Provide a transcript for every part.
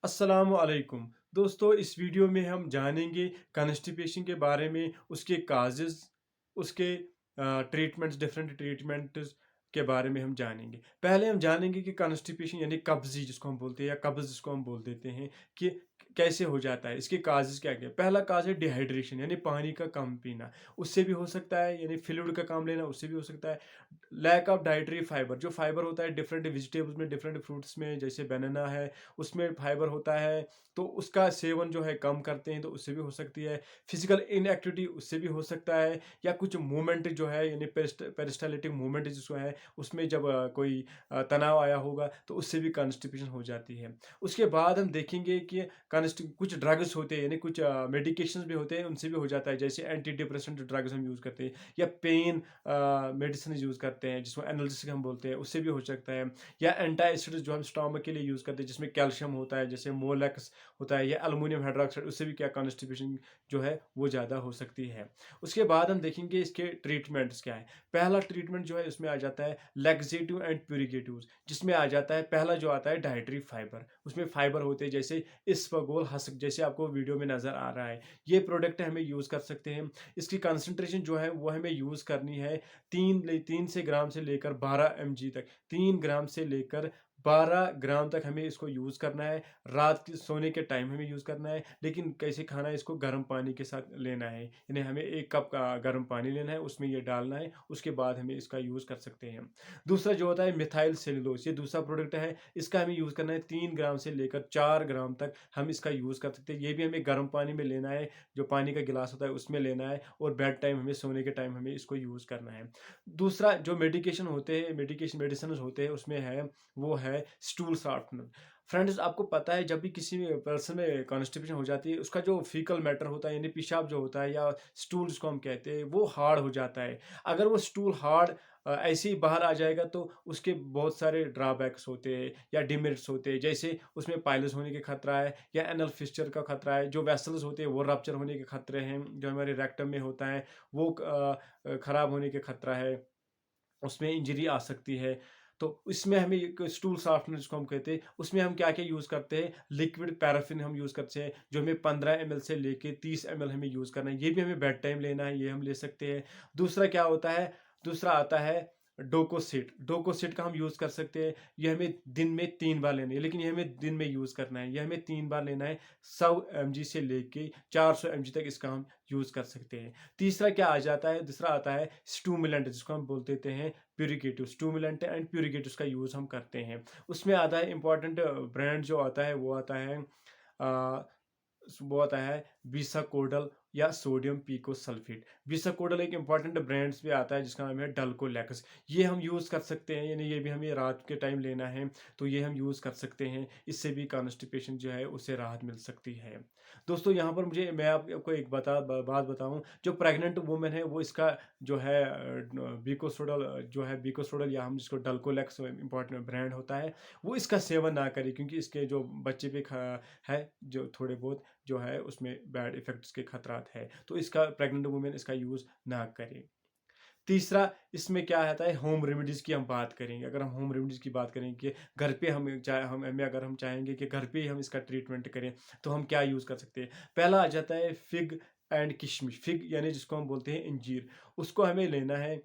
अस्सलामु अलैकुम दोस्तों, इस वीडियो में हम जानेंगे कॉन्स्टिपेशन के बारे में, उसके काजेज़, उसके ट्रीटमेंट्स, डिफरेंट ट्रीटमेंट्स के बारे में हम जानेंगे। पहले हम जानेंगे कि कॉन्स्टिपेशन यानी कब्ज़ी जिसको हम बोलते हैं या कब्ज़ जिसको हम बोल देते हैं कि कैसे हो जाता है, इसके काजेज़ क्या-क्या हैं। पहला काज़ है डिहाइड्रेशन यानी पानी का कम पीना, उससे भी हो सकता है, यानी फ्लूइड का कम लेना उससे भी हो सकता है। लैक ऑफ डाइटरी फाइबर, जो फाइबर होता है डिफरेंट वेजिटेबल्स में, डिफरेंट फ्रूट्स में, जैसे बनाना है उसमें फाइबर होता है, तो उसका सेवन जो है कम करते हैं तो उससे भी हो सकती है। फिजिकल इनएक्टिविटी उससे भी हो सकता है, या कुछ मूवमेंट जो है यानी पेरिस्टालिटिक मूवमेंट जिसको है, उसमें जब कोई तनाव आया होगा तो उससे भी कॉन्स्टिपेशन हो जाती है। उसके बाद हम देखेंगे कि कुछ ड्रग्स होते हैं, यानी कुछ मेडिकेशंस भी होते हैं, उनसे भी हो जाता है, जैसे एंटी डिप्रेसेंट ड्रग्स हम यूज़ करते हैं, या पेन मेडिसिन यूज़ करते हैं जिसको एनाल्जेसिक हम बोलते हैं, उससे भी हो सकता है। या एंटासिड्स जो हम स्टोमक के लिए यूज़ करते हैं जिसमें कैल्शियम होता है, जैसे मोलैक्स होता है, या अल्युमिनियम हाइड्रोक्साइड, उससे भी क्या कॉन्स्टिपेशन जो है वो ज़्यादा हो सकती है। उसके बाद हम देखेंगे इसके ट्रीटमेंट्स क्या है। पहला ट्रीटमेंट जो है उसमें आ जाता है लैक्सेटिव एंड प्यूरिगेटिव्स, जिसमें आ जाता है, पहला जो आता है डाइटरी फाइबर। उसमें फाइबर होते हैं जैसे इसबगोल, हस्क, जैसे आपको वीडियो में नज़र आ रहा है। ये प्रोडक्ट हमें यूज़ कर सकते हैं। इसकी कंसंट्रेशन जो है वो हमें यूज़ करनी है 3 से ग्राम से लेकर 12 mg तक, 3 ग्राम से लेकर 12 ग्राम तक हमें इसको यूज़ करना है। रात के सोने के टाइम हमें यूज़ करना है, लेकिन कैसे खाना है, इसको गर्म पानी के साथ लेना है, यानी हमें 1 कप का गर्म पानी लेना है, उसमें ये डालना है, उसके बाद हमें इसका यूज़ कर सकते हैं। दूसरा जो होता है मिथाइल सेलुलोज, ये दूसरा प्रोडक्ट है, इसका हमें यूज़ करना है 3 ग्राम से लेकर 4 ग्राम तक हम इसका यूज़ कर सकते हैं। ये भी हमें गर्म पानी में लेना है, जो पानी का गिलास होता है उसमें लेना है, और बेड टाइम हमें, सोने के टाइम हमें इसको यूज़ करना है। दूसरा जो मेडिकेशन होते हैं, मेडिसिन होते हैं, उसमें है, वो है स्टूल शॉर्टनर। फ्रेंड्स, आपको पता है, जब भी किसी पर्सन में कॉन्स्टिपेशन हो जाती है, उसका जो फीकल मैटर होता है, यानी पेशाब जो होता है, या स्टूल जिसको हम कहते हैं, वो हार्ड हो जाता है। अगर वो स्टूल हार्ड ऐसे ही बाहर आ जाएगा तो उसके बहुत सारे ड्रॉबैक्स होते हैं या डिमेरिट्स होते हैं, जैसे उसमें पाइल्स होने के खतरा है, या एनल फिस्चर का खतरा है, जो वेसल्स होते हैं वो रप्चर होने के खतरे हैं, जो हमारे रेक्टम में होता है वो खराब होने के खतरा है, उसमें इंजरी आ सकती है। तो इसमें हमें एक स्टूल सॉफ्टनर जिसको हम कहते हैं, उसमें हम क्या-क्या यूज़ करते हैं, लिक्विड पैराफिन हम यूज़ करते हैं, जो हमें 15 ml से लेके 30 ml हमें यूज़ करना है। ये भी हमें बेड टाइम लेना है, ये हम ले सकते हैं। दूसरा क्या होता है, दूसरा आता है डोकोसिट। डोकोसिट का हम यूज़ कर सकते हैं, ये हमें दिन में 3 बार लेनी है, लेकिन ये हमें दिन में यूज़ करना है, ये हमें 3 बार लेना है। 100 mg से लेके 400 mg तक इसका हम यूज़ कर सकते हैं। तीसरा क्या आ जाता है, दूसरा आता है स्टूमुलेंट, जिसको हम बोल देते हैं प्यूरिगेटिव। स्टूमुलेंट एंड प्यूरिगेटिव्स का यूज़ हम करते हैं। उसमें आता है इंपॉर्टेंट ब्रांड जो आता है, वो आता है अ, वो आता है बिसाकोडल या सोडियम पिकोसल्फेट। बिसाकोडल एक इंपॉर्टेंट ब्रांड्स में आता है जिसका नाम है डल्कोलेक्स। ये हम यूज़ कर सकते हैं, यानी ये भी हमें रात के टाइम लेना है, तो ये हम यूज़ कर सकते हैं। इससे भी कॉन्स्टिपेशन जो है उससे राहत मिल सकती है। दोस्तों, यहाँ पर मैं आपको एक बात बताऊँ, जो प्रेग्नेंट वुमेन है वो इसका जो है बिकोसोडल जो है बिकोसोडल, या हम जिसको डल्कोलेक्स इंपॉर्टेंट ब्रांड होता है, वो इसका सेवन ना करें, क्योंकि इसके जो बच्चे पे है, जो थोड़े बहुत जो है उसमें बैड इफ़ेक्ट्स के खतरात है, तो इसका प्रेग्नेंट वुमेन इसका यूज़ ना करें। तीसरा, इसमें क्या आता है, होम रेमेडीज़ की हम बात करेंगे। अगर हम होम रेमेडीज़ की बात करें कि घर पे अगर हम चाहेंगे कि घर पे ही हम इसका ट्रीटमेंट करें, तो हम क्या यूज़ कर सकते हैं। पहला आ जाता है फिग एंड किशमिश। फिग यानी जिसको हम बोलते हैं अंजीर, उसको हमें लेना है,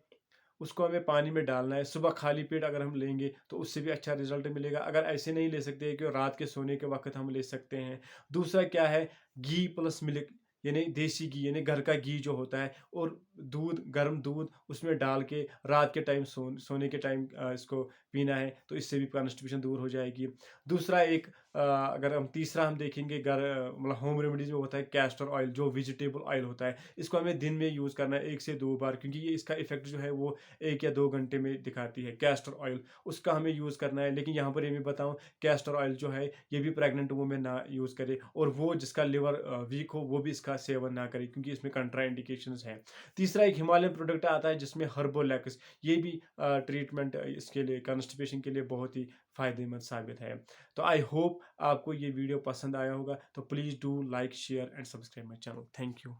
उसको हमें पानी में डालना है। सुबह खाली पेट अगर हम लेंगे तो उससे भी अच्छा रिज़ल्ट मिलेगा। अगर ऐसे नहीं ले सकते कि रात के सोने के वक़्त हम ले सकते हैं। दूसरा क्या है, घी प्लस मिल्क, यानी देसी घी, यानी घर का घी जो होता है, और दूध, गर्म दूध उसमें डाल के रात के टाइम सोने के टाइम इसको पीना है, तो इससे भी कॉन्स्टिपेशन दूर हो जाएगी। दूसरा एक अगर हम तीसरा हम देखेंगे, मतलब होम रेमेडीज़ में होता है कैस्टर ऑयल, जो वेजिटेबल ऑयल होता है। इसको हमें दिन में यूज़ करना है 1 से 2 बार, क्योंकि ये इसका इफ़ेक्ट जो है वो 1 या 2 घंटे में दिखाती है। कैस्टर ऑयल उसका हमें यूज़ करना है, लेकिन यहाँ पर ये मैं बताऊँ, कैस्टर ऑयल जो है ये भी प्रेग्नेंट वुमेन ना यूज़ करे, और वो जिसका लिवर वीक हो वो भी इसका सेवन ना करे, क्योंकि इसमें कंट्रा इंडिकेशंस हैं। तीसरा एक हिमालयन प्रोडक्ट आता है जिसमें हर्बोलैक्स, ये भी ट्रीटमेंट इसके लिए, कॉन्स्टिपेशन के लिए बहुत ही फ़ायदेमंद साबित है। तो आई होप आपको ये वीडियो पसंद आया होगा, तो please do like, share and subscribe my channel. Thank you.